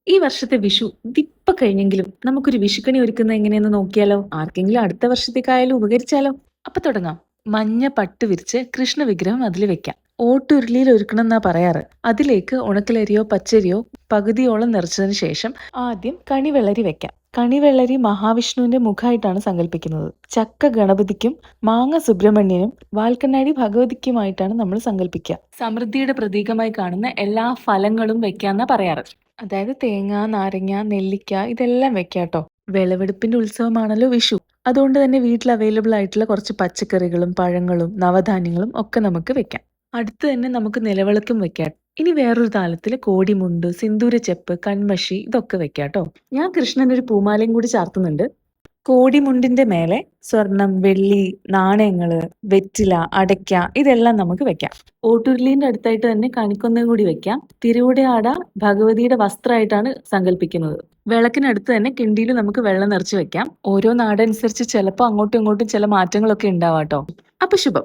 ഈ വർഷത്തെ വിഷു ഇതിപ്പ കഴിഞ്ഞെങ്കിലും നമുക്കൊരു വിഷുക്കണി ഒരുക്കുന്ന എങ്ങനെയെന്ന് നോക്കിയാലോ? ആർക്കെങ്കിലും അടുത്ത വർഷത്തേക്കായാലും ഉപകരിച്ചാലോ? അപ്പൊ തുടങ്ങാം. മഞ്ഞ പട്ട് വിരിച്ച് കൃഷ്ണ വിഗ്രഹം അതിൽ വെക്കാം. ഓട്ടുരുളിയിൽ ഒരുക്കണം എന്നാ പറയാറ്. അതിലേക്ക് ഉണക്കലരിയോ പച്ചരിയോ പകുതിയോളം നിറച്ചതിന് ശേഷം ആദ്യം കണിവെള്ളരി വെക്കാം. കണിവെള്ളരി മഹാവിഷ്ണുവിന്റെ മുഖമായിട്ടാണ് സങ്കല്പിക്കുന്നത്. ചക്ക ഗണപതിക്കും മാങ്ങ സുബ്രഹ്മണ്യനും വാൽക്കണ്ണാടി ഭഗവതിക്കുമായിട്ടാണ് നമ്മൾ സങ്കല്പിക്കുക. സമൃദ്ധിയുടെ പ്രതീകമായി കാണുന്ന എല്ലാ ഫലങ്ങളും വെക്കാന്നാ പറയാറ്. അതായത് തേങ്ങ, നാരങ്ങ, നെല്ലിക്ക ഇതെല്ലാം വെക്കാട്ടോ. വിളവെടുപ്പിന്റെ ഉത്സവമാണല്ലോ വിഷു. അതുകൊണ്ട് തന്നെ വീട്ടിൽ അവൈലബിൾ ആയിട്ടുള്ള കുറച്ച് പച്ചക്കറികളും പഴങ്ങളും നവധാന്യങ്ങളും ഒക്കെ നമുക്ക് വെക്കാം. അടുത്ത് തന്നെ നമുക്ക് നിലവിളക്കും വെക്കാം. ഇനി വേറൊരു താലത്തില് കോടിമുണ്ട്, സിന്ദൂരച്ചെപ്പ്, കൺമഷി ഇതൊക്കെ വെക്കാട്ടോ. ഞാൻ കൃഷ്ണനൊരു പൂമാലയും കൂടി ചാർത്തുന്നുണ്ട്. കോടിമുണ്ടിന്റെ മേലെ സ്വർണം, വെള്ളി, നാണയങ്ങള്, വെറ്റില, അടയ്ക്ക ഇതെല്ലാം നമുക്ക് വെക്കാം. ഓട്ടുരുളിന്റെ അടുത്തായിട്ട് തന്നെ കണിക്കൊന്നയും കൂടി വെക്കാം. തിരുവുടയാട ഭഗവതിയുടെ വസ്ത്രമായിട്ടാണ് സങ്കല്പിക്കുന്നത്. വിളക്കിനടുത്ത് തന്നെ കിണ്ടിയിൽ നമുക്ക് വെള്ളം നിറച്ച് വെക്കാം. ഓരോ നാടനുസരിച്ച് ചിലപ്പോൾ അങ്ങോട്ടും ഇങ്ങോട്ടും ചില മാറ്റങ്ങളൊക്കെ ഉണ്ടാവാട്ടോ. അപ്പൊ ശുഭം.